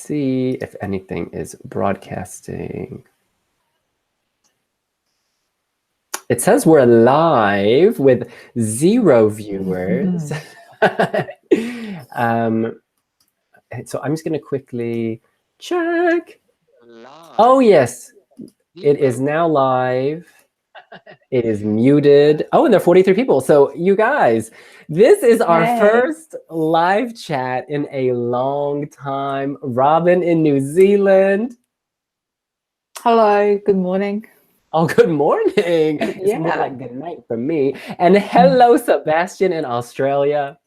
see if anything is broadcasting. It says we're live with 0 viewers. So I'm just going to quickly check. Oh, yes. It is now live. It is muted. Oh, and there are 43 people. So you guys, this is our first live chat in a long time. Robin in New Zealand. Hello, good morning. Oh, good morning. It's more like good night for me. And hello, Sebastian in Australia.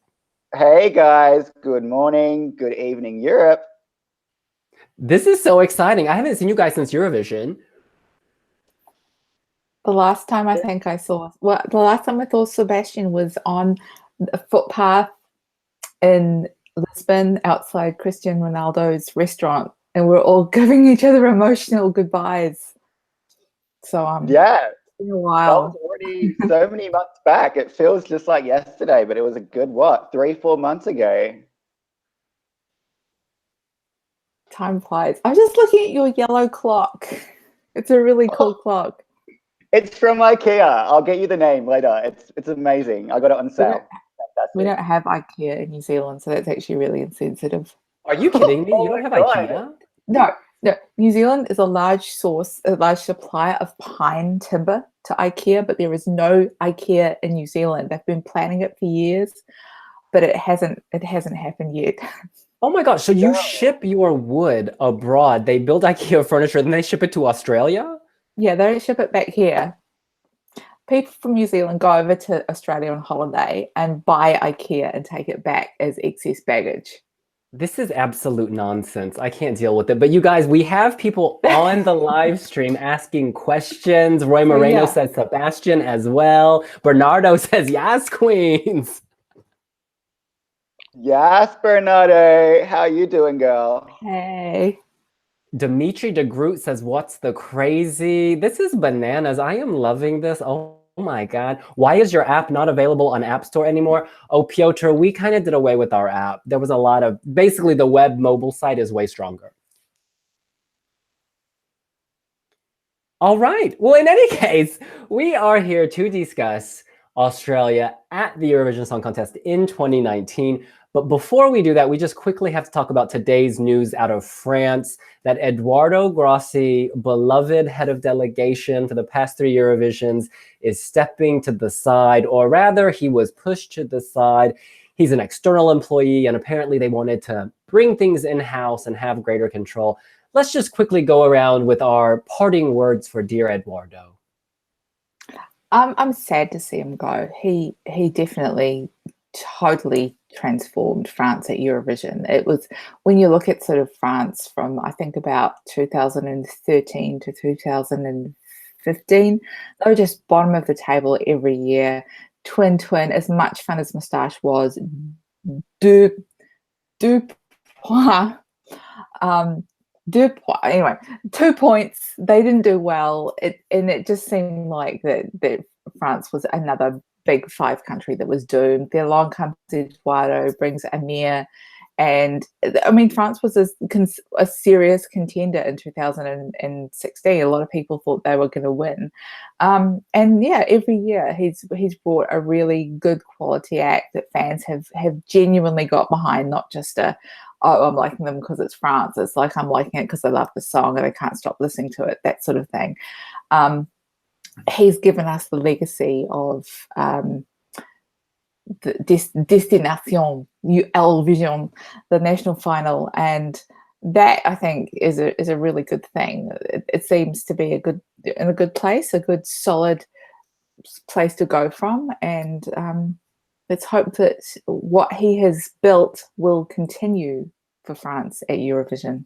Hey guys, good morning, good evening, Europe. This is so exciting. I haven't seen you guys since Eurovision. The last time I think I saw, well, the last time I saw Sebastian was on a footpath in Lisbon outside Cristiano Ronaldo's restaurant, and we're all giving each other emotional goodbyes. So yeah, it's been a while. That was already so many months back. It feels just like yesterday, but it was a good 3-4 months ago. Time flies. I was just looking at your yellow clock. It's a really cool clock. It's from IKEA. I'll get you the name later. It's amazing. I got it on sale. We don't have IKEA in New Zealand, so that's actually really insensitive. Are you kidding me? You don't have IKEA? No. New Zealand is a large supplier of pine timber to IKEA, but there is no IKEA in New Zealand. They've been planning it for years, but it hasn't happened yet. Oh my gosh, so you ship your wood abroad. They build IKEA furniture, then they ship it to Australia? Yeah, they don't ship it back here. People from New Zealand go over to Australia on holiday and buy IKEA and take it back as excess baggage. This is absolute nonsense. I can't deal with it. But you guys, we have people on the live stream asking questions. Roy Moreno says Sebastian as well. Bernardo says, yes, queens. Yes, Bernardo. How you doing, girl? Hey. Dimitri de Groot says, what's the crazy? This is bananas. I am loving this. Oh my God. Why is your app not available on App Store anymore? Oh, Piotr, we kind of did away with our app. There was a lot of, basically the web mobile site is way stronger. All right. Well, in any case, we are here to discuss Australia at the Eurovision Song Contest in 2019. But before we do that, we just quickly have to talk about today's news out of France, that Edoardo Grassi, beloved head of delegation for the past 3 Eurovisions, is stepping to the side, or rather, he was pushed to the side. He's an external employee, and apparently they wanted to bring things in-house and have greater control. Let's just quickly go around with our parting words for dear Edoardo. I'm sad to see him go. He definitely totally transformed France at Eurovision. It was, when you look at sort of France from, I think, about 2013 to 2015, they were just bottom of the table every year. Twin, as much fun as Moustache was, deux points. Anyway, 2 points. They didn't do well. It just seemed like that France was another big 5 country that was doomed. Their long comes Edoardo, brings Amir, and I mean, France was a serious contender in 2016. A lot of people thought they were going to win, and yeah, every year he's brought a really good quality act that fans have genuinely got behind, not just a, oh, I'm liking them because it's France. It's like, I'm liking it because I love the song and I can't stop listening to it, that sort of thing. He's given us the legacy of the Destination Eurovision, the national final, and that, I think, is a really good thing. It seems to be in a good place, a good solid place to go from, and let's hope that what he has built will continue for France at Eurovision.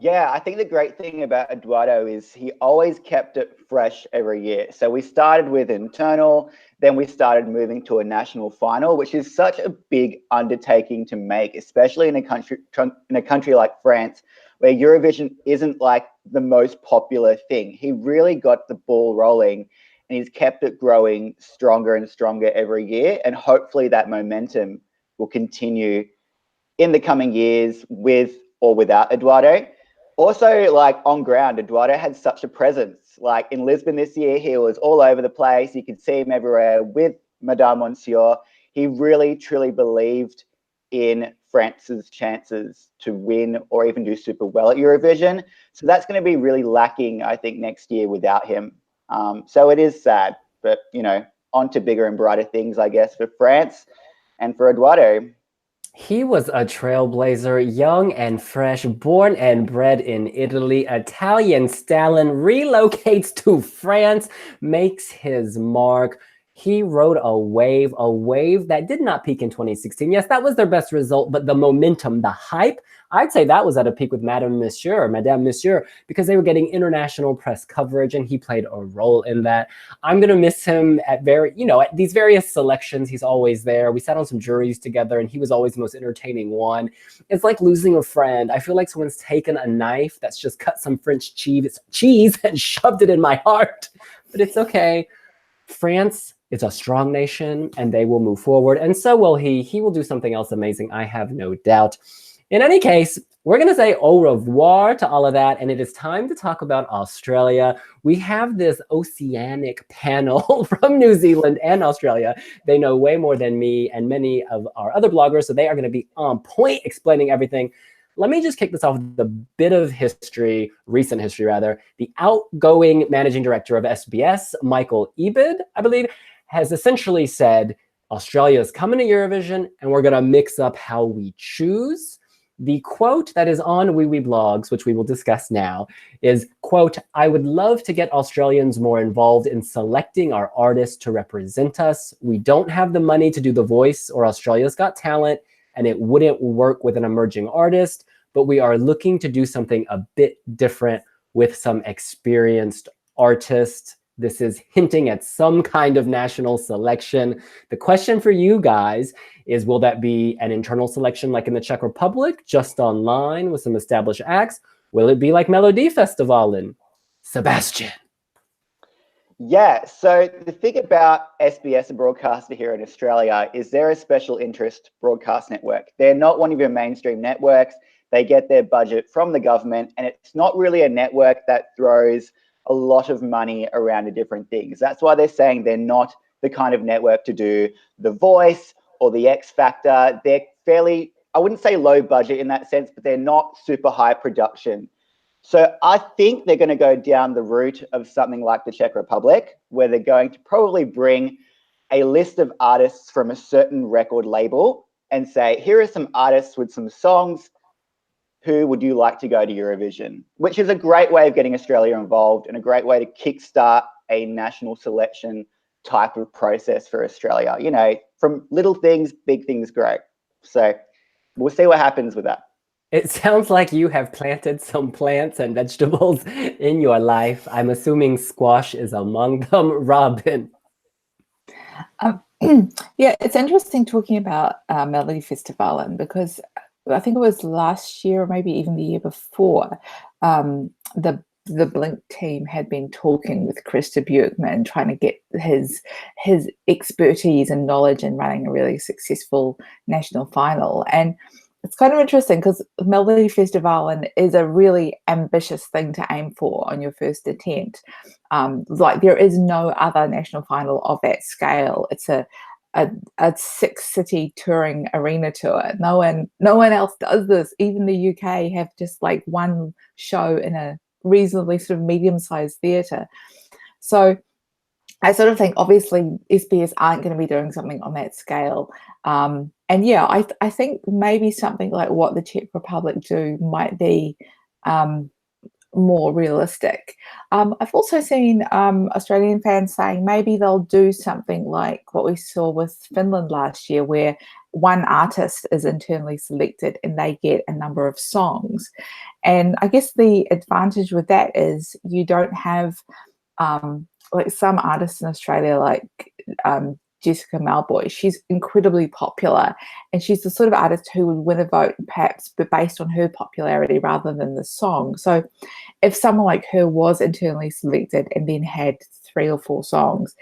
Yeah, I think the great thing about Edoardo is he always kept it fresh every year. So we started with internal, then we started moving to a national final, which is such a big undertaking to make, especially in a country like France, where Eurovision isn't like the most popular thing. He really got the ball rolling, and he's kept it growing stronger and stronger every year. And hopefully that momentum will continue in the coming years with or without Edoardo. Also, like on ground, Edoardo had such a presence. Like in Lisbon this year, he was all over the place. You could see him everywhere with Madame Monsieur. He really, truly believed in France's chances to win or even do super well at Eurovision. So that's going to be really lacking, I think, next year without him. So it is sad, but, you know, on to bigger and brighter things, I guess, for France and for Edoardo. He was a trailblazer, young and fresh, born and bred in Italy. Italian Stalin relocates to France, makes his mark. He rode a wave that did not peak in 2016. Yes, that was their best result, but the momentum, the hype, I'd say that was at a peak with Madame Monsieur, because they were getting international press coverage and he played a role in that. I'm going to miss him at at these various selections. He's always there. We sat on some juries together and he was always the most entertaining one. It's like losing a friend. I feel like someone's taken a knife that's just cut some French cheese and shoved it in my heart, but it's okay. France is a strong nation and they will move forward, and so will he. He will do something else amazing, I have no doubt. In any case, we're going to say au revoir to all of that, and it is time to talk about Australia. We have this oceanic panel from New Zealand and Australia. They know way more than me and many of our other bloggers, so they are going to be on point explaining everything. Let me just kick this off with a bit of history, recent history rather. The outgoing managing director of SBS, Michael Ebid, I believe, has essentially said, Australia is coming to Eurovision and we're going to mix up how we choose. The quote that is on wiwibloggs, which we will discuss now, is, quote, "I would love to get Australians more involved in selecting our artists to represent us. We don't have the money to do The Voice or Australia's Got Talent, and it wouldn't work with an emerging artist, but we are looking to do something a bit different with some experienced artists." This is hinting at some kind of national selection. The question for you guys is, will that be an internal selection like in the Czech Republic, just online with some established acts? Will it be like Melodifestivalen? Sebastian. Yeah, so the thing about SBS, a broadcaster here in Australia, is they're a special interest broadcast network. They're not one of your mainstream networks. They get their budget from the government, and it's not really a network that throws a lot of money around to different things. That's why they're saying they're not the kind of network to do The Voice or the X Factor. They're fairly, I wouldn't say low budget in that sense, but they're not super high production. So I think they're going to go down the route of something like the Czech Republic, where they're going to probably bring a list of artists from a certain record label and say, here are some artists with some songs. Who would you like to go to Eurovision? Which is a great way of getting Australia involved and a great way to kickstart a national selection type of process for Australia. You know, from little things, big things grow. So we'll see what happens with that. It sounds like you have planted some plants and vegetables in your life. I'm assuming squash is among them. Robin. Yeah, it's interesting talking about Melodifestivalen, because I think it was last year or maybe even the year before, the Blink team had been talking with Christa Björkman, trying to get his expertise and knowledge in running a really successful national final. And it's kind of interesting because Melodifestivalen is a really ambitious thing to aim for on your first attempt. Like there is no other national final of that scale. It's a 6-city touring arena tour. No one else does this. Even the UK have just like one show in a reasonably sort of medium-sized theatre. So I sort of think obviously SBS aren't going to be doing something on that scale. And yeah, I think maybe something like what the Czech Republic do might be more realistic. I've also seen Australian fans saying maybe they'll do something like what we saw with Finland last year, where one artist is internally selected and they get a number of songs. And I guess the advantage with that is you don't have like some artists in Australia, like Jessica Malboy. She's incredibly popular, and she's the sort of artist who would win a vote perhaps but based on her popularity rather than the song. So if someone like her was internally selected and then had 3 or 4 songs,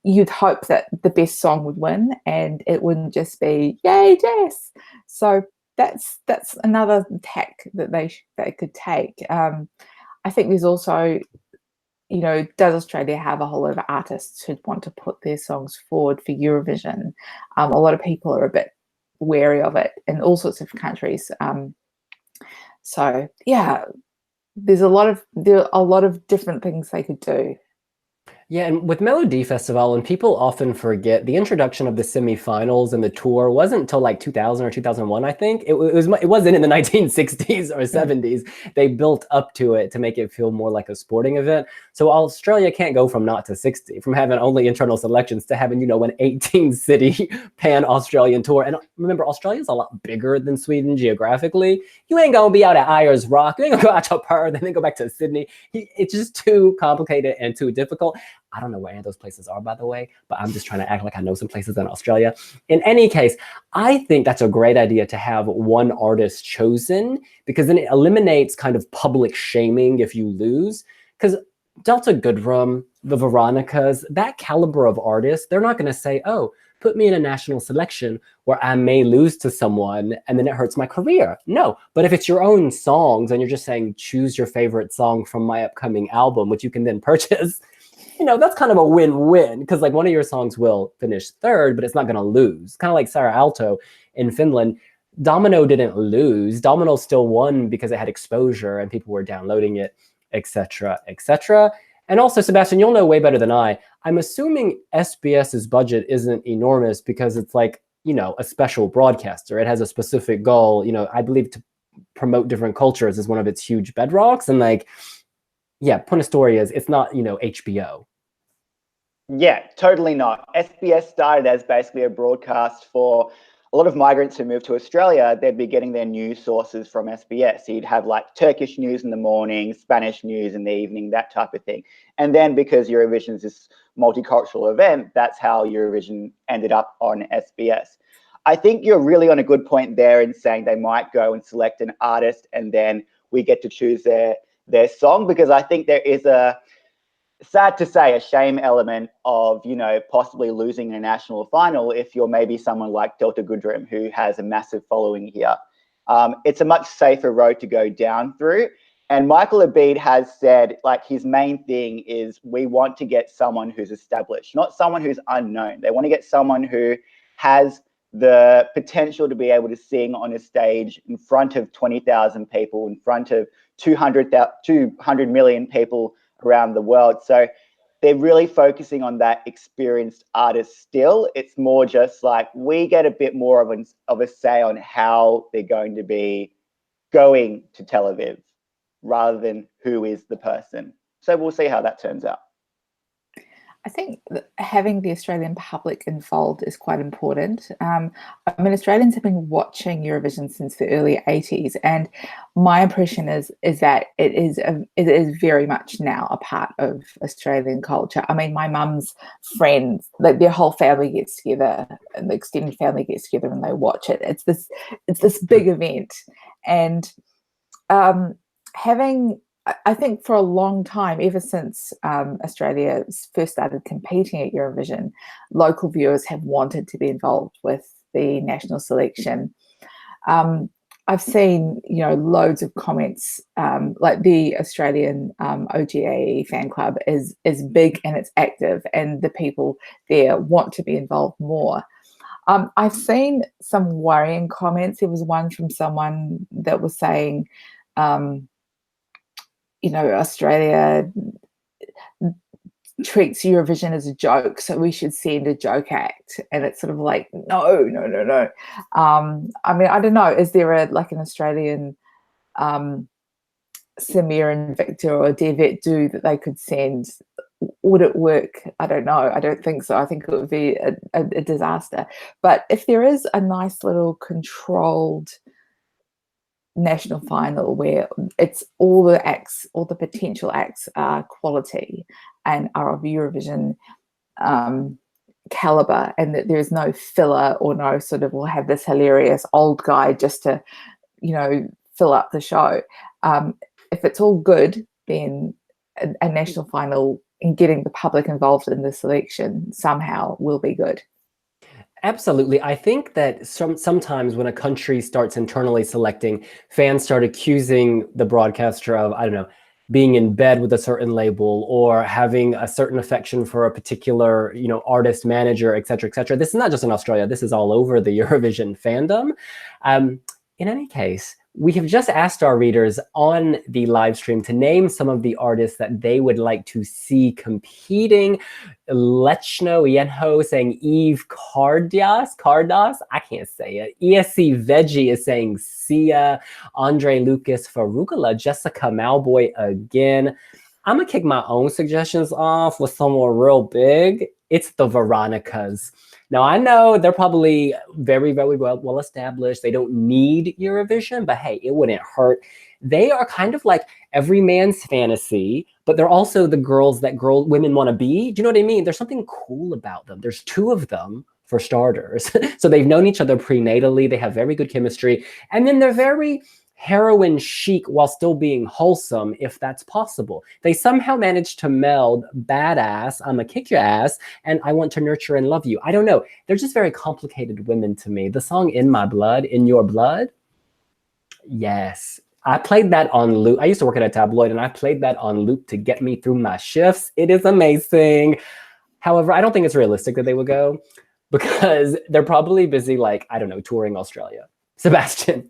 you'd hope that the best song would win and it wouldn't just be yay Jess. So that's another tack that they could take. I think there's also, you know, does Australia have a whole lot of artists who want to put their songs forward for Eurovision? A lot of people are a bit wary of it in all sorts of countries. So yeah, there are a lot of different things they could do. Yeah, and with Melody Festival, and people often forget, the introduction of the semifinals and the tour wasn't until like 2000 or 2001, I think. It wasn't in the 1960s or 70s. They built up to it to make it feel more like a sporting event. So Australia can't go from naught to 60, from having only internal selections to having, you know, an 18-city pan-Australian tour. And remember, Australia is a lot bigger than Sweden geographically. You ain't gonna be out at Ayers Rock. You ain't gonna go out to Perth and then go back to Sydney. It's just too complicated and too difficult. I don't know where any of those places are, by the way, but I'm just trying to act like I know some places in Australia. In any case, I think that's a great idea to have one artist chosen, because then it eliminates kind of public shaming if you lose. Because Delta Goodrum, the Veronicas, that caliber of artists, they're not going to say, oh, put me in a national selection where I may lose to someone and then it hurts my career. No, but if it's your own songs and you're just saying, choose your favorite song from my upcoming album, which you can then purchase, you know, that's kind of a win-win, because like one of your songs will finish third, but it's not going to lose. Kind of like Sarah Aalto in Finland. Domino didn't lose. Domino still won because it had exposure and people were downloading it, etc., etc. And also, Sebastian, you'll know way better than I. I'm assuming SBS's budget isn't enormous because it's like, you know, a special broadcaster. It has a specific goal, you know, I believe to promote different cultures is one of its huge bedrocks. And like, yeah, point of story is it's not, you know, HBO. Yeah, totally not. SBS started as basically a broadcast for a lot of migrants who moved to Australia. They'd be getting their news sources from SBS. So you'd have like Turkish news in the morning, Spanish news in the evening, that type of thing. And then because Eurovision is this multicultural event, that's how Eurovision ended up on SBS. I think you're really on a good point there in saying they might go and select an artist and then we get to choose their song, because I think there is a, sad to say, a shame element of, you know, possibly losing a national final if you're maybe someone like Delta Goodrum, who has a massive following here. It's a much safer road to go down through. And Michael Abid has said, like, his main thing is we want to get someone who's established, not someone who's unknown. They want to get someone who has the potential to be able to sing on a stage in front of 20,000 people, in front of 200 million people around the world. So they're really focusing on that experienced artist still. It's more just like we get a bit more of a say on how they're going to be going to Tel Aviv rather than who is the person. So we'll see how that turns out. I think that having the Australian public involved is quite important. I mean, Australians have been watching Eurovision since the early 80s, and my impression is that it is very much now a part of Australian culture. I mean, my mum's friends, like their whole family gets together, and the extended family gets together and they watch it. It's this big event, and I think for a long time, ever since Australia first started competing at Eurovision, local viewers have wanted to be involved with the national selection. I've seen, you know, loads of comments, like the Australian OGA fan club is big and it's active, and the people there want to be involved more. I've seen some worrying comments. There was one from someone that was saying, you know, Australia treats Eurovision as a joke, so we should send a joke act. And it's sort of like, no. I mean, I don't know. Is there an Australian Samir and Victor or Devet do that they could send? Would it work? I don't know. I don't think so. I think it would be a disaster. But if there is a nice little controlled national final where it's all the potential acts are quality and are of Eurovision caliber, and that there's no filler or no sort of, we'll have this hilarious old guy just to, you know, fill up the show. If it's all good, then a national final and getting the public involved in the selection somehow will be good. Absolutely. I think that sometimes when a country starts internally selecting, fans start accusing the broadcaster of, I don't know, being in bed with a certain label or having a certain affection for a particular, artist, manager, et cetera, et cetera. This is not just in Australia. This is all over the Eurovision fandom. Um, in any case, we have just asked our readers on the live stream to name some of the artists that they would like to see competing. Lechno Yenho saying Eve Cardas, I can't say it. ESC Veggie is saying Sia, Andre Lucas Farugala, Jessica Malboy again. I'm gonna kick my own suggestions off with someone real big. It's the Veronicas. Now I know they're probably very, very well established. They don't need Eurovision, but hey, it wouldn't hurt. They are kind of like every man's fantasy, but they're also the girls that women want to be. Do you know what I mean? There's something cool about them. There's two of them for starters. So they've known each other prenatally. They have very good chemistry. And then they're very heroin chic while still being wholesome, if that's possible. They somehow managed to meld badass, I'ma kick your ass, and I want to nurture and love you. I don't know. They're just very complicated women to me. The song In My Blood, In Your Blood, yes. I played that on loop. I used to work at a tabloid and I played that on loop to get me through my shifts. It is amazing. However, I don't think it's realistic that they would go because they're probably busy, like, I don't know, touring Australia. Sebastian.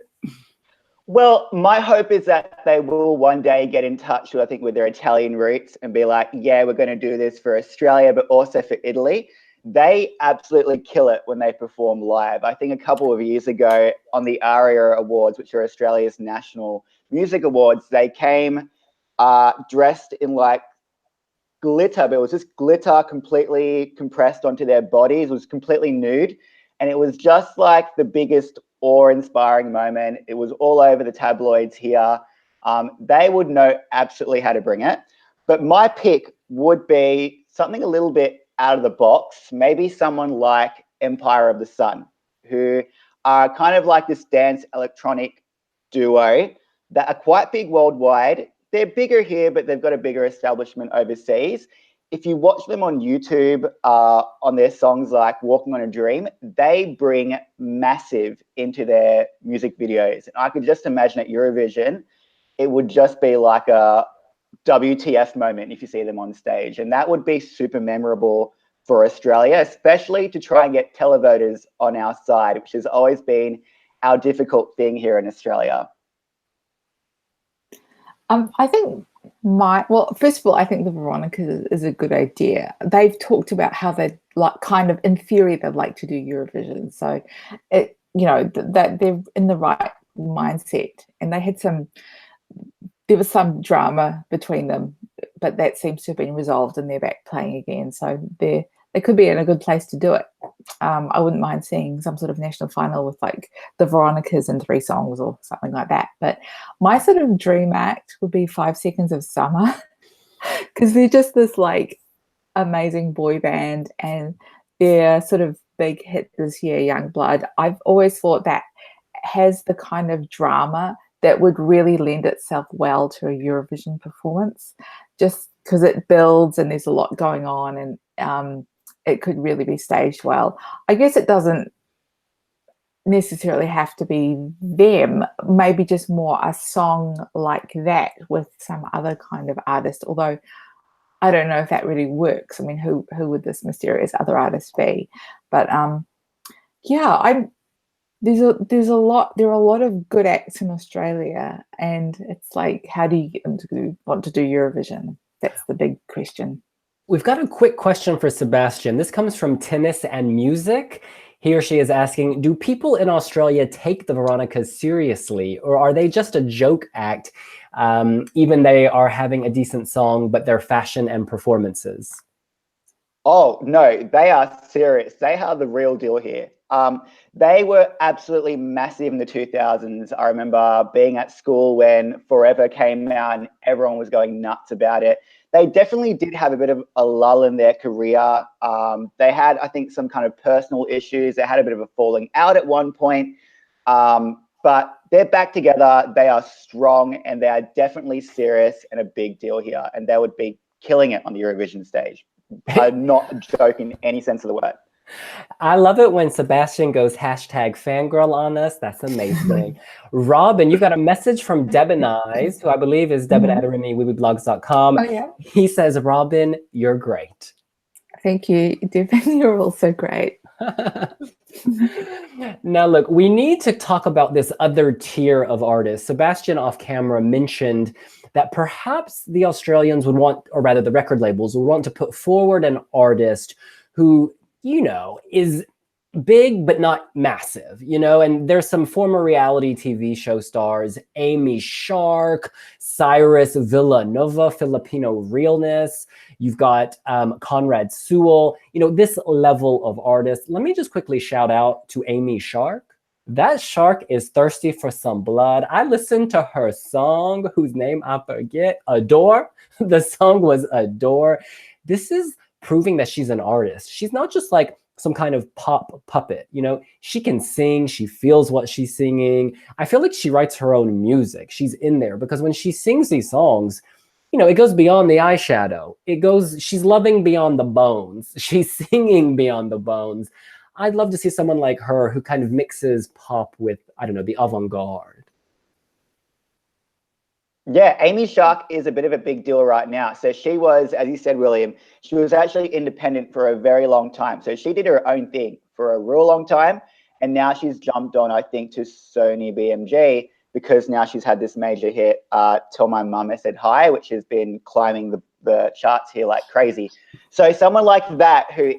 Well, my hope is that they will one day get in touch with, I think, with their Italian roots and be like, yeah, we're going to do this for Australia, but also for Italy. They absolutely kill it when they perform live. I think a couple of years ago on the ARIA Awards, which are Australia's national music awards, they came dressed in like glitter, but it was just glitter completely compressed onto their bodies. It was completely nude. And it was just like the biggest awe-inspiring moment. It was all over the tabloids here. They would know absolutely how to bring it. But my pick would be something a little bit out of the box, maybe someone like Empire of the Sun, who are kind of like this dance electronic duo that are quite big worldwide. They're bigger here, but they've got a bigger establishment overseas. If you watch them on YouTube on their songs like Walking on a Dream, they bring massive into their music videos. And I could just imagine at Eurovision, it would just be like a WTF moment if you see them on stage. And that would be super memorable for Australia, especially to try and get televoters on our side, which has always been our difficult thing here in Australia. I think first of all, I think the Veronica is a good idea. They've talked about how they like kind of in theory they'd like to do Eurovision. So that they're in the right mindset, and there was some drama between them, but that seems to have been resolved and they're back playing again. So they could be in a good place to do it. I wouldn't mind seeing some sort of national final with like the Veronicas in 3 songs or something like that. But my sort of dream act would be 5 Seconds of Summer because they're just this like amazing boy band and their sort of big hit this year, Young Blood. I've always thought that has the kind of drama that would really lend itself well to a Eurovision performance, just because it builds and there's a lot going on and it could really be staged well. I guess it doesn't necessarily have to be them, maybe just more a song like that with some other kind of artist, although I don't know if that really works. I mean, who would this mysterious other artist be? But there are a lot of good acts in Australia, and it's like, how do you get them to want to do Eurovision? That's the big question. We've got a quick question for Sebastian. This comes from Tennis and Music. He or she is asking, do people in Australia take the Veronicas seriously, or are they just a joke act, even they are having a decent song, but their fashion and performances? Oh, no, they are serious. They are the real deal here. They were absolutely massive in the 2000s. I remember being at school when Forever came out and everyone was going nuts about it. They definitely did have a bit of a lull in their career. They had, I think, some kind of personal issues. They had a bit of a falling out at one point. But they're back together. They are strong and they are definitely serious and a big deal here. And they would be killing it on the Eurovision stage. I'm not joking in any sense of the word. I love it when Sebastian goes hashtag fangirl on us. That's amazing. Robin, you've got a message from Debonize, who I believe is Debon@Remy, wiwibloggs.com. Oh, yeah. He says, Robin, you're great. Thank you, Devin. You're also great. Now, look, we need to talk about this other tier of artists. Sebastian off camera mentioned that perhaps the Australians would want, or rather the record labels would want to put forward an artist who, you know, is big but not massive, you know, and there's some former reality TV show stars, Amy Shark, Cyrus Villanova, Filipino realness. You've got Conrad Sewell, you know, this level of artist. Let me just quickly shout out to Amy Shark. That shark is thirsty for some blood. I listened to her song, whose name I forget, Adore. The song was Adore. This is proving that she's an artist. She's not just like some kind of pop puppet, you know, she can sing, she feels what she's singing. I feel like she writes her own music. She's in there because when she sings these songs, you know, it goes beyond the eyeshadow. It goes, she's loving beyond the bones. She's singing beyond the bones. I'd love to see someone like her who kind of mixes pop with, I don't know, the avant-garde. Yeah, Amy Shark is a bit of a big deal right now. So she was, as you said, William, she was actually independent for a very long time. So she did her own thing for a real long time. And now she's jumped on, I think, to Sony BMG because now she's had this major hit, Tell My Mum I Said Hi, which has been climbing the charts here like crazy. So someone like that who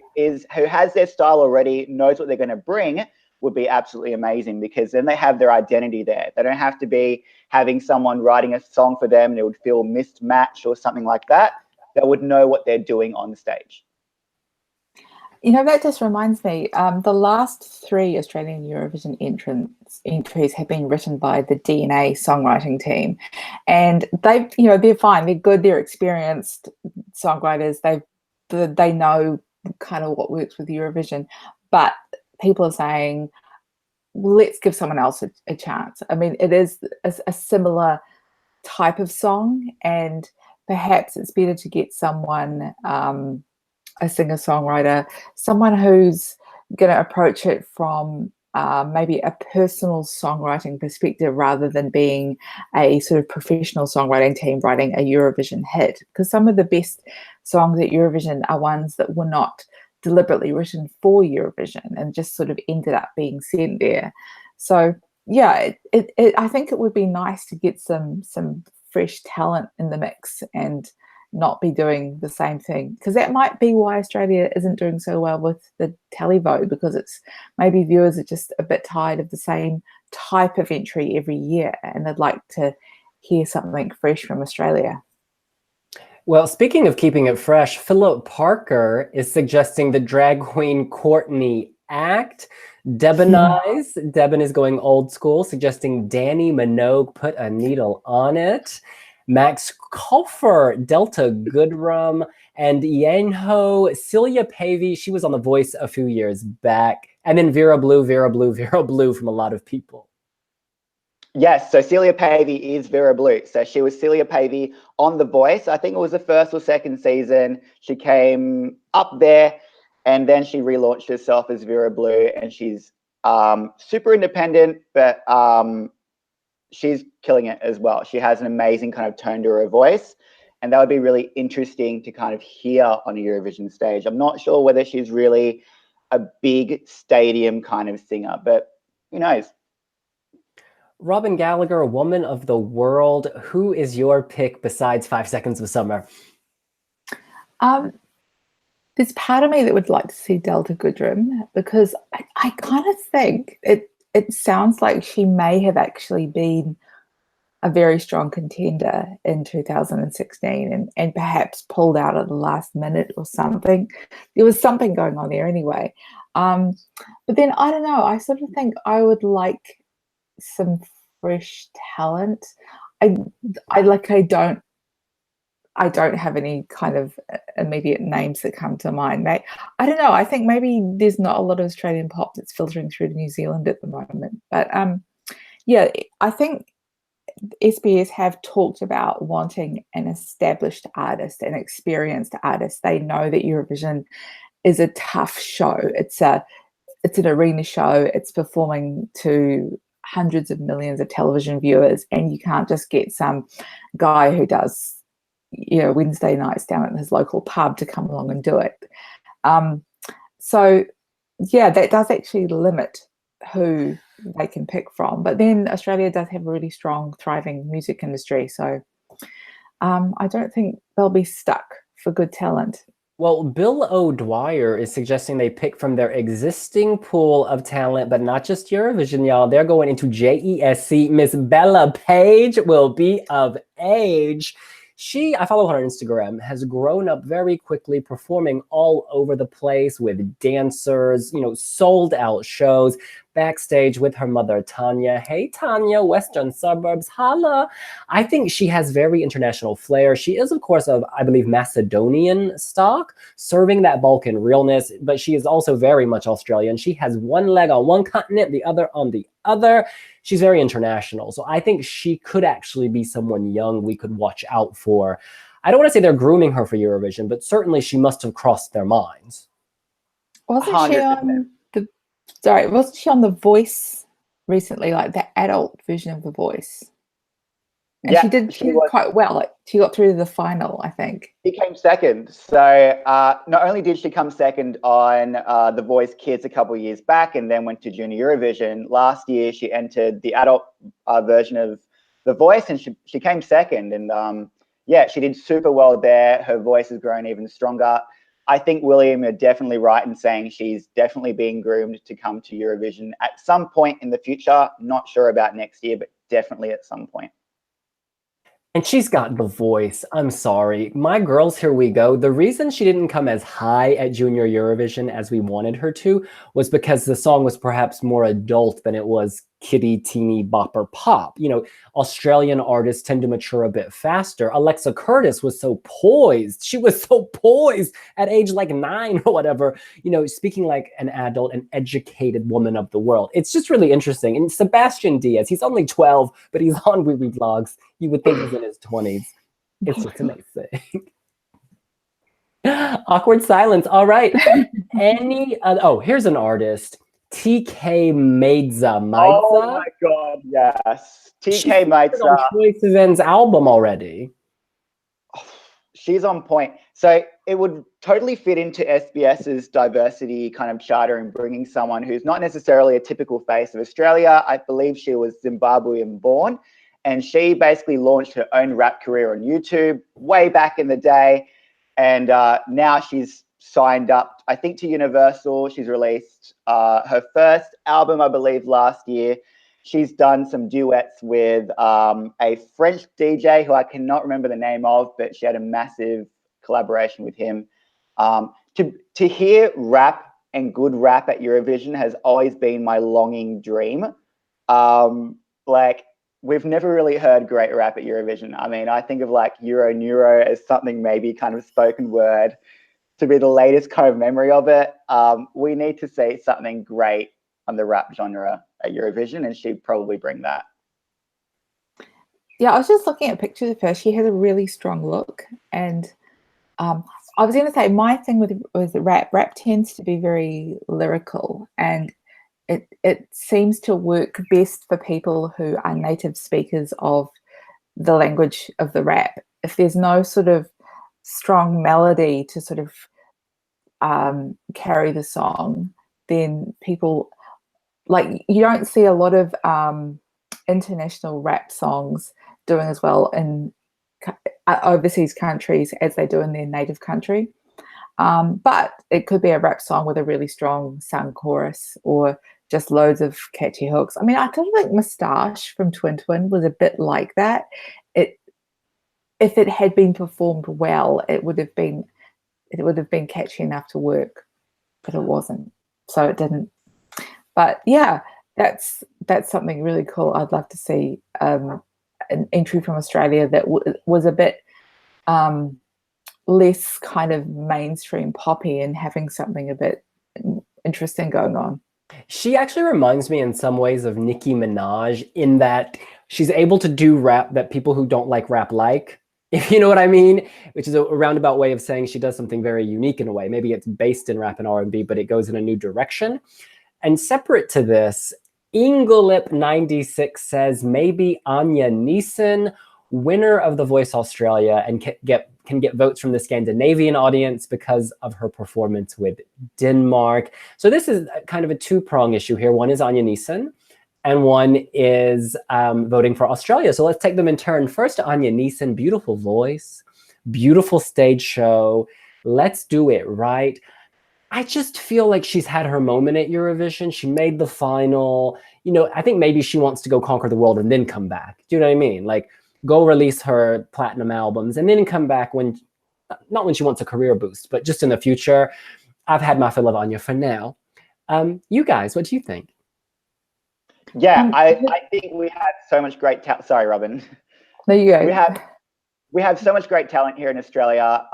has their style already, knows what they're going to bring, would be absolutely amazing because then they have their identity there. They don't have to be having someone writing a song for them and it would feel mismatched or something like that. They would know what they're doing on the stage. You know, that just reminds me, the last 3 Australian Eurovision entries have been written by the DNA songwriting team. And they've, you know, they're fine, they're good, they're experienced songwriters, they know kind of what works with Eurovision. But people are saying, let's give someone else a chance. I mean, it is a similar type of song, and perhaps it's better to get someone, a singer-songwriter, someone who's going to approach it from maybe a personal songwriting perspective rather than being a sort of professional songwriting team writing a Eurovision hit. Because some of the best songs at Eurovision are ones that were not deliberately written for Eurovision and just sort of ended up being sent there. So yeah, I think it would be nice to get some fresh talent in the mix and not be doing the same thing, because that might be why Australia isn't doing so well with the televote, because it's maybe viewers are just a bit tired of the same type of entry every year and they'd like to hear something fresh from Australia. Well, speaking of keeping it fresh, Philip Parker is suggesting the drag queen Courtney act. Debonize. Debon is going old school, suggesting Danny Minogue put a needle on it. Max Kolfer, Delta Goodrum, and Yenho, Celia Pavey. She was on The Voice a few years back. And then Vera Blue from a lot of people. Yes, so Celia Pavey is Vera Blue. So she was Celia Pavey on The Voice. I think it was the first or second season. She came up there and then she relaunched herself as Vera Blue, and she's super independent, but she's killing it as well. She has an amazing kind of tone to her voice, and that would be really interesting to kind of hear on a Eurovision stage. I'm not sure whether she's really a big stadium kind of singer, but who knows? Robin Gallagher, Woman of the World. Who is your pick besides 5 Seconds of Summer? There's part of me that would like to see Delta Goodrum, because I kind of think it sounds like she may have actually been a very strong contender in 2016 and perhaps pulled out at the last minute or something. There was something going on there anyway. But then I don't know, I sort of think I would like some fresh talent. I don't have any kind of immediate names that come to mind. I don't know. I think maybe there's not a lot of Australian pop that's filtering through to New Zealand at the moment. But yeah, I think SBS have talked about wanting an established artist, an experienced artist. They know that Eurovision is a tough show. It's an arena show. It's performing to hundreds of millions of television viewers, and you can't just get some guy who does, Wednesday nights down at his local pub to come along and do it. So yeah, that does actually limit who they can pick from. But then Australia does have a really strong, thriving music industry. So I don't think they'll be stuck for good talent. Well, Bill O'Dwyer is suggesting they pick from their existing pool of talent, but not just Eurovision, y'all. They're going into JESC. Miss Bella Page will be of age. I follow her on Instagram, has grown up very quickly, performing all over the place with dancers, sold out shows, backstage with her mother, Tanya. Hey, Tanya, Western Suburbs, holla. I think she has very international flair. She is, of course, of, I believe, Macedonian stock, serving that Balkan realness, but she is also very much Australian. She has one leg on one continent, the other on the other. She's very international. So I think she could actually be someone young we could watch out for. I don't want to say they're grooming her for Eurovision, but certainly she must have crossed their minds. Wasn't 100%. she on The Voice recently, like the adult version of The Voice? And Yeah, she did quite well. Like, she got through to the final, I think. She came second. So not only did she come second on The Voice Kids a couple of years back and then went to Junior Eurovision, last year she entered the adult version of The Voice, and she came second. And yeah, she did super well there. Her voice has grown even stronger. I think, William, you're definitely right in saying she's definitely being groomed to come to Eurovision at some point in the future. Not sure about next year, but definitely at some point. And she's got the voice. I'm sorry. My girls, here we go. The reason she didn't come as high at Junior Eurovision as we wanted her to was because the song was perhaps more adult than it was kiddie, teeny, bopper pop. Australian artists tend to mature a bit faster. Alexa Curtis was so poised. She was so poised at age like 9 or whatever, speaking like an adult, an educated woman of the world. It's just really interesting. And Sebastian Diaz, he's only 12, but he's on wiwibloggs. You would think he's in his 20s. It's just amazing. Awkward silence. All right. Here's an artist. TK Maidza. Oh my God, yes. TK Maidza. Choice Events album already. She's on point. So it would totally fit into SBS's diversity kind of charter in bringing someone who's not necessarily a typical face of Australia. I believe she was Zimbabwean born, and she basically launched her own rap career on YouTube way back in the day. And now she's signed up, I think, to Universal. She's released her first album, I believe, last year. She's done some duets with a French DJ who I cannot remember the name of, but she had a massive collaboration with him. To hear rap and good rap at Eurovision has always been my longing dream. We've never really heard great rap at Eurovision. I mean, I think of like Euro Neuro as something maybe kind of spoken word to be the latest kind of memory of it. We need to see something great on the rap genre at Eurovision, and she'd probably bring that. Yeah, I was just looking at pictures of her. She has a really strong look. And I was going to say, my thing with rap tends to be very lyrical, and it seems to work best for people who are native speakers of the language of the rap. If there's no sort of strong melody to sort of carry the song, then people, like, you don't see a lot of international rap songs doing as well in overseas countries as they do in their native country. But it could be a rap song with a really strong sung chorus or just loads of catchy hooks. I mean, I kind of think Moustache from Twin Twin was a bit like that. If it had been performed well, it would have been catchy enough to work, but it wasn't. So it didn't. But yeah, that's something really cool. I'd love to see an entry from Australia that was a bit less kind of mainstream poppy and having something a bit interesting going on. She actually reminds me in some ways of Nicki Minaj in that she's able to do rap that people who don't like rap like. if you know what I mean, which is a roundabout way of saying she does something very unique in a way. Maybe it's based in rap and R&B, but it goes in a new direction. And separate to this, Inglelip96 says maybe Anya Neeson, winner of The Voice Australia, and can get votes from the Scandinavian audience because of her performance with Denmark. So this is kind of a two-prong issue here. One is Anya Neeson, and one is voting for Australia. So let's take them in turn. First, Anya Neeson, beautiful voice, beautiful stage show. Let's do it right. I just feel like she's had her moment at Eurovision. She made the final. You know, I think maybe she wants to go conquer the world and then come back. Do you know what I mean? Like, go release her platinum albums and then come back when, not when she wants a career boost, but just in the future. I've had my fill of Anya for now. You guys, what do you think? Yeah, I think we have so much great talent. Sorry, Robin. There you go. We have so much great talent here in Australia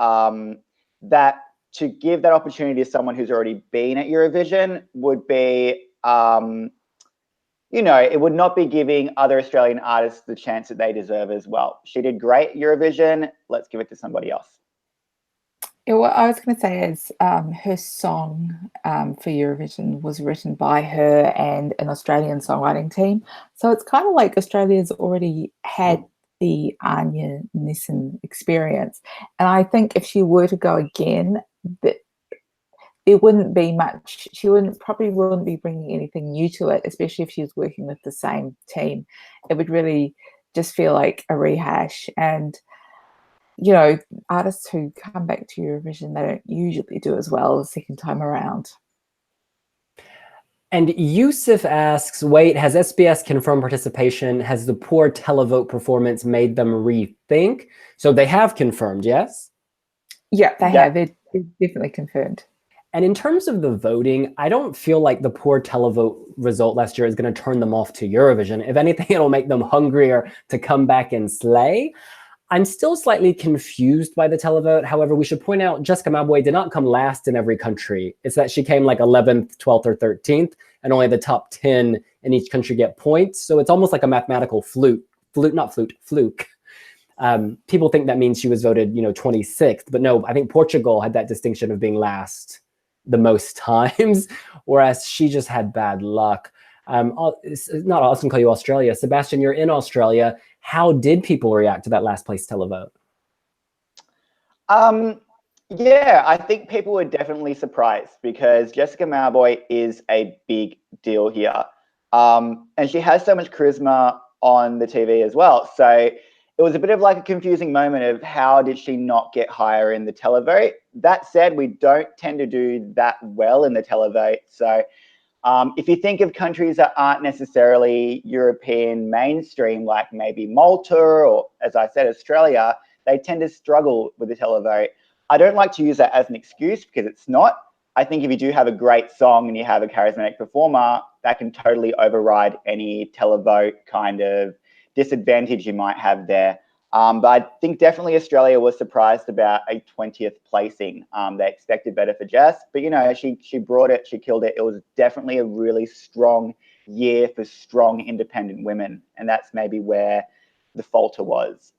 that to give that opportunity to someone who's already been at Eurovision would be, you know, it would not be giving other Australian artists the chance that they deserve as well. She did great at Eurovision. Let's give it to somebody else. Yeah, what I was going to say is her song for Eurovision was written by her and an Australian songwriting team. So it's kind of like Australia's already had the Anya Nissen experience. And I think if she were to go again, there wouldn't be much. She probably wouldn't be bringing anything new to it, especially if she was working with the same team. It would really just feel like a rehash. And you know, artists who come back to Eurovision, they don't usually do as well the second time around. And Yusuf asks, wait, has SBS confirmed participation? Has the poor televote performance made them rethink? So they have confirmed, yes? Yeah, they have. They're definitely confirmed. And in terms of the voting, I don't feel like the poor televote result last year is going to turn them off to Eurovision. If anything, it'll make them hungrier to come back and slay. I'm still slightly confused by the televote. However, we should point out Jessica Mabway did not come last in every country. It's that she came like 11th, 12th, or 13th, and only the top 10 in each country get points. So it's almost like a mathematical fluke. People think that means she was voted, 26th, but no, I think Portugal had that distinction of being last the most times, whereas she just had bad luck. It's not awesome to call you Australia. Sebastian, you're in Australia. How did people react to that last place televote? Yeah, I think people were definitely surprised because Jessica Mauboy is a big deal here. And she has so much charisma on the TV as well. So it was a bit of like a confusing moment of how did she not get higher in the televote? That said, we don't tend to do that well in the televote. So if you think of countries that aren't necessarily European mainstream, like maybe Malta or, as I said, Australia, they tend to struggle with the televote. I don't like to use that as an excuse because it's not. I think if you do have a great song and you have a charismatic performer, that can totally override any televote kind of disadvantage you might have there. But I think definitely Australia was surprised about a 20th placing. They expected better for Jess, but she brought it, she killed it. It was definitely a really strong year for strong independent women, and that's maybe where the falter was.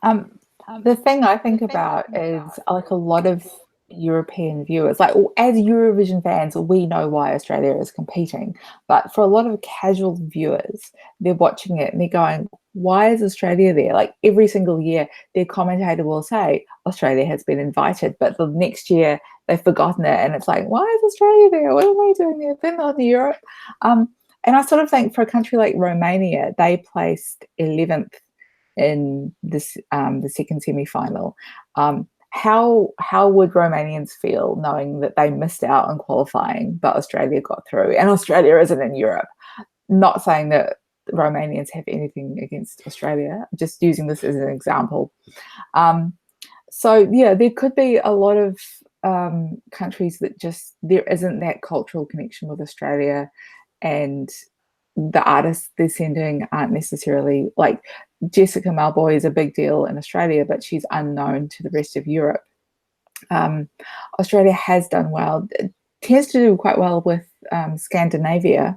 The thing I think about is like a lot of European viewers, like as Eurovision fans, we know why Australia is competing, but for a lot of casual viewers, they're watching it and they're going, why is Australia there? Like every single year, their commentator will say Australia has been invited, but the next year they've forgotten it, and it's like, why is Australia there? What are they doing there? They're not in Europe. And I sort of think for a country like Romania, they placed 11th in this the second semi-final. How would Romanians feel knowing that they missed out on qualifying, but Australia got through, and Australia isn't in Europe? Not saying that Romanians have anything against Australia, just using this as an example. So yeah, there could be a lot of countries that just there isn't that cultural connection with Australia, and the artists they're sending aren't necessarily like Jessica Mauboy is a big deal in Australia, but she's unknown to the rest of Europe. Australia has done well. It tends to do quite well with Scandinavia.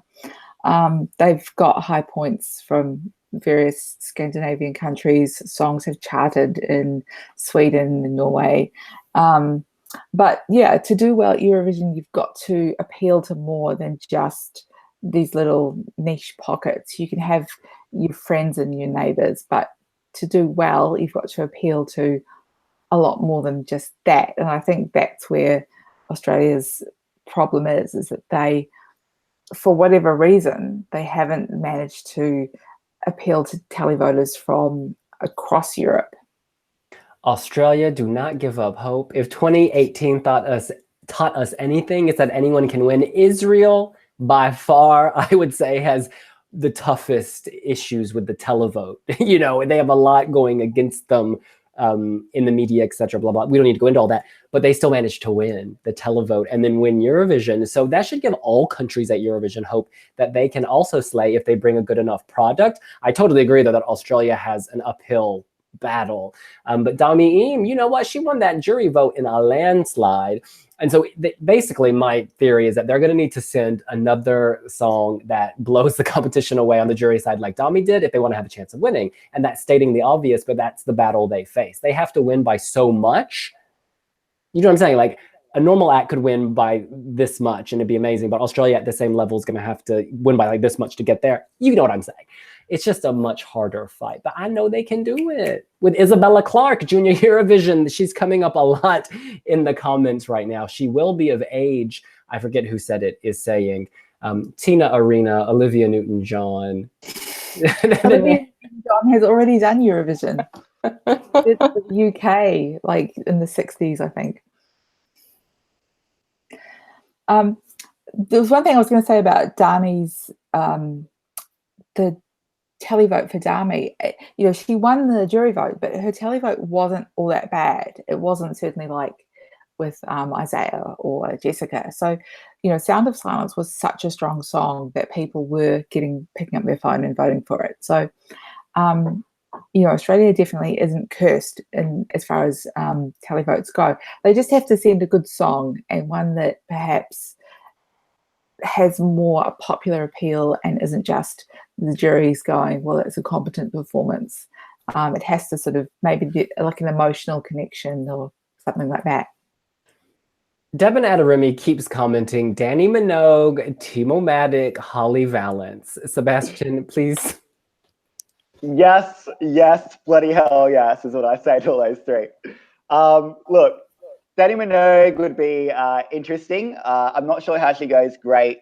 They've got high points from various Scandinavian countries. Songs have charted in Sweden and Norway. But yeah, to do well at Eurovision, you've got to appeal to more than just these little niche pockets. You can have your friends and your neighbors, but to do well, you've got to appeal to a lot more than just that. And I think that's where Australia's problem is that they, for whatever reason, they haven't managed to appeal to televoters from across Europe. Australia, do not give up hope. If 2018 taught us anything, it's that anyone can win. Israel, by far, I would say, has the toughest issues with the televote. You know, they have a lot going against them in the media, etc. Blah blah. We don't need to go into all that, but they still managed to win the televote and then win Eurovision. So that should give all countries at Eurovision hope that they can also slay if they bring a good enough product. I totally agree though that Australia has an uphill battle, but Dami Im, you know what? She won that jury vote in a landslide. And so basically my theory is that they're going to need to send another song that blows the competition away on the jury side like Dami did if they want to have a chance of winning. And that's stating the obvious, but that's the battle they face. They have to win by so much. You know what I'm saying? Like a normal act could win by this much and it'd be amazing, but Australia at the same level is going to have to win by like this much to get there. You know what I'm saying? It's just a much harder fight, but I know they can do it. With Isabella Clarke, Junior Eurovision, she's coming up a lot in the comments right now. She will be of age. I forget who said it, is saying Tina Arena, Olivia Newton-John. Olivia Newton-John has already done Eurovision. It's the UK, like in the 60s, I think. There was one thing I was going to say about Dami's, the televote for Dami. You know, she won the jury vote, but her televote wasn't all that bad. It wasn't certainly like with Isaiah or Jessica. So, you know, Sound of Silence was such a strong song that people were picking up their phone and voting for it. So, you know, Australia definitely isn't cursed as far as televotes go. They just have to send a good song and one that perhaps has more popular appeal and isn't just the jury's going, well, it's a competent performance. It has to sort of maybe be like an emotional connection or something like that. Devin Adarimi keeps commenting, Danny Minogue, Timo Matic, Holly Valance. Sebastian, please. Yes, yes, bloody hell yes, is what I say to all those three. Look, Danny Minogue would be interesting. I'm not sure how she goes great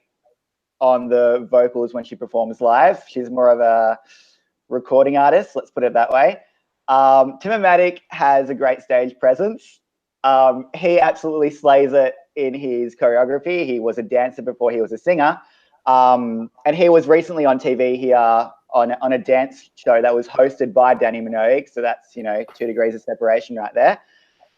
on the vocals when she performs live. She's more of a recording artist, let's put it that way. Timo Matic has a great stage presence. He absolutely slays it in his choreography. He was a dancer before he was a singer. And he was recently on TV here on a dance show that was hosted by Danny Minogue. So that's, you know, 2 degrees of separation right there.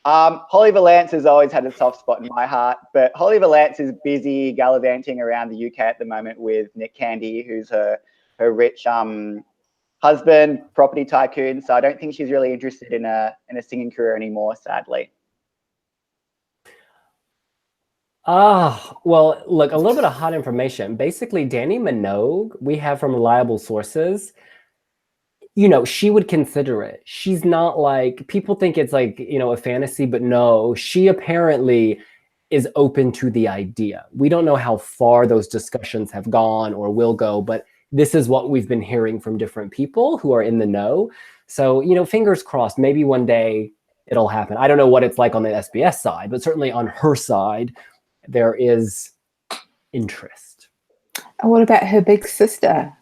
Holly Valance has always had a soft spot in my heart, but Holly Valance is busy gallivanting around the UK at the moment with Nick Candy, who's her rich husband, property tycoon. So I don't think she's really interested in a singing career anymore, sadly. Well, look, a little bit of hot information. Basically, Danny Minogue, we have from reliable sources, you know, she would consider it. She's not like, people think it's like, you know, a fantasy, but no, she apparently is open to the idea. We don't know how far those discussions have gone or will go, but this is what we've been hearing from different people who are in the know. So, you know, fingers crossed, maybe one day it'll happen. I don't know what it's like on the SBS side, but certainly on her side, there is interest. And what about her big sister?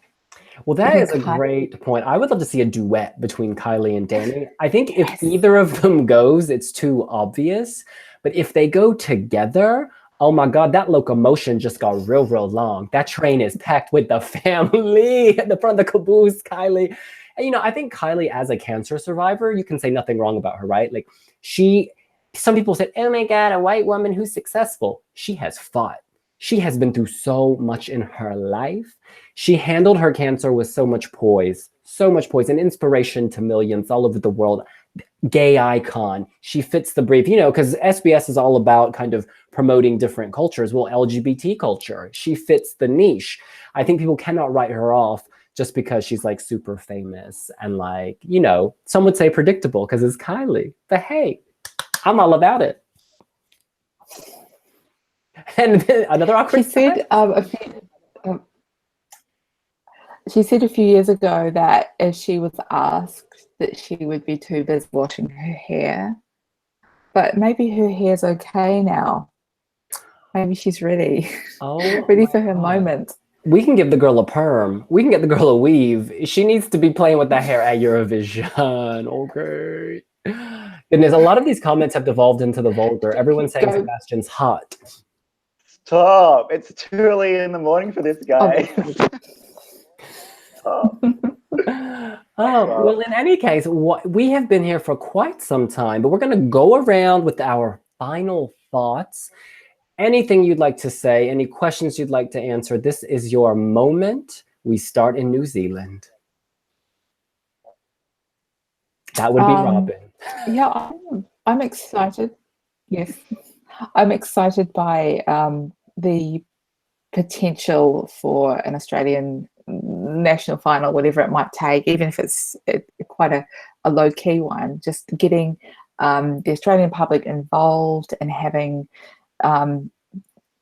Well, that is a great point. I would love to see a duet between Kylie and Danny. I think if either of them goes, it's too obvious. But if they go together, oh my God, that locomotion just got real, real long. That train is packed with the family at the front of the caboose, Kylie. And, you know, I think Kylie as a cancer survivor, you can say nothing wrong about her, right? Like some people said, oh my God, a white woman who's successful. She has fought. She has been through so much in her life. She handled her cancer with so much poise, and inspiration to millions all over the world. Gay icon. She fits the brief, you know, because SBS is all about kind of promoting different cultures. Well, LGBT culture. She fits the niche. I think people cannot write her off just because she's like super famous and like, you know, some would say predictable because it's Kylie. But hey, I'm all about it. And then another awkward She said she said a few years ago that if she was asked that she would be too busy washing her hair. But maybe her hair's okay now. Maybe she's ready. Oh, ready for her moment. We can give the girl a perm. We can get the girl a weave. She needs to be playing with that hair at Eurovision. Okay. Goodness, a lot of these comments have devolved into the vulgar. Everyone's saying Sebastian's hot. Stop. It's too early in the morning for this guy. Well, in any case, we have been here for quite some time, but we're going to go around with our final thoughts. Anything you'd like to say, any questions you'd like to answer, this is your moment. We start in New Zealand. That would be Robin. Yeah, I'm excited. Yes, I'm excited by the potential for an Australian national final, whatever it might take, even if it's quite a low-key one, just getting the Australian public involved and having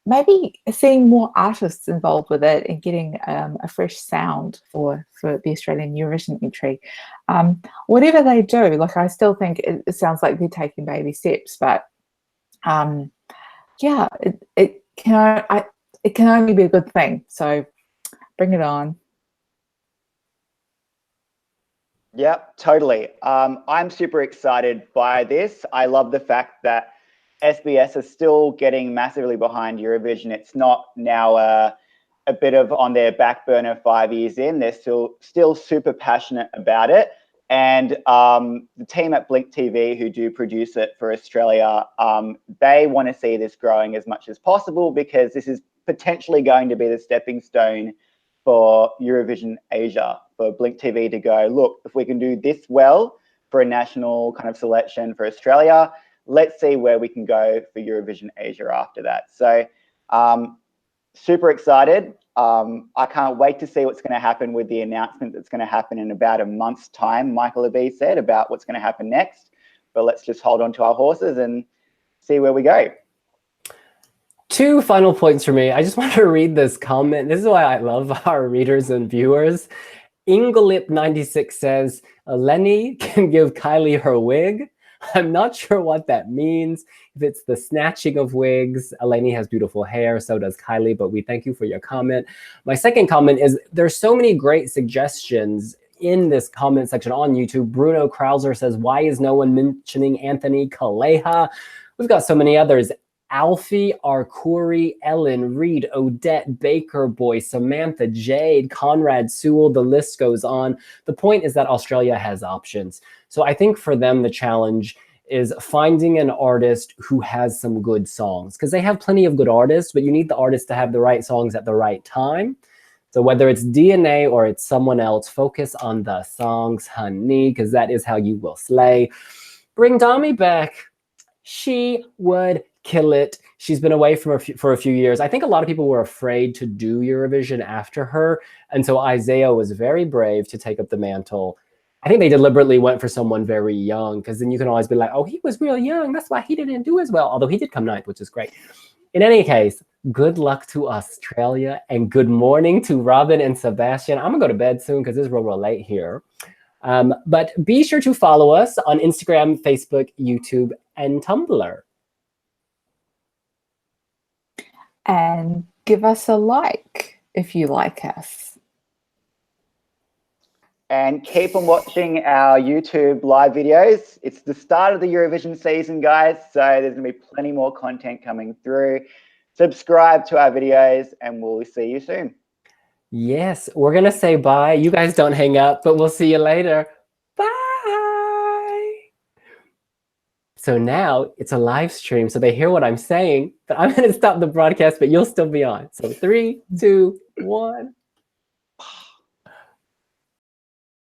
maybe seeing more artists involved with it and getting a fresh sound for the Australian Eurovision entry. Whatever they do, like I still think it sounds like they're taking baby steps, but yeah, it can only be a good thing. So bring it on. Yep, totally. I'm super excited by this. I love the fact that SBS is still getting massively behind Eurovision. It's not now a bit of on their back burner 5 years in. They're still super passionate about it. And the team at Blink TV, who do produce it for Australia, they want to see this growing as much as possible because this is potentially going to be the stepping stone for Eurovision Asia, for Blink TV to go, look, if we can do this well for a national kind of selection for Australia, let's see where we can go for Eurovision Asia after that. So super excited. I can't wait to see what's going to happen with the announcement that's going to happen in about a month's time, Michael Levy said, about what's going to happen next. But let's just hold on to our horses and see where we go. 2 final points for me. I just want to read this comment. This is why I love our readers and viewers. Inglip96 says, Lenny can give Kylie her wig. I'm not sure what that means. If it's the snatching of wigs, Eleni has beautiful hair, so does Kylie, but we thank you for your comment. My second comment is there's so many great suggestions in this comment section on YouTube. Bruno Krauser says, why is no one mentioning Anthony Kaleha? We've got so many others. Alfie, Arcuri, Ellen, Reed, Odette, Baker Boy, Samantha, Jade, Conrad Sewell, the list goes on. The point is that Australia has options. So I think for them, the challenge is finding an artist who has some good songs, because they have plenty of good artists, but you need the artist to have the right songs at the right time. So whether it's DNA or it's someone else, focus on the songs, honey, because that is how you will slay. Bring Dami back. She would kill it. She's been away for a few years. I think a lot of people were afraid to do Eurovision after her. And so Isaiah was very brave to take up the mantle. I think they deliberately went for someone very young, because then you can always be like, oh, he was real young. That's why he didn't do as well. Although he did come 9th, which is great. In any case, good luck to Australia and good morning to Robin and Sebastian. I'm going to go to bed soon because it's real late here. But be sure to follow us on Instagram, Facebook, YouTube, and Tumblr. And give us a like if you like us. And keep on watching our YouTube live videos. It's the start of the Eurovision season, guys, so there's going to be plenty more content coming through. Subscribe to our videos, and we'll see you soon. Yes, we're going to say bye. You guys don't hang up, but we'll see you later. Bye! So now it's a live stream, so they hear what I'm saying, but I'm going to stop the broadcast, but you'll still be on. So 3, 2, 1.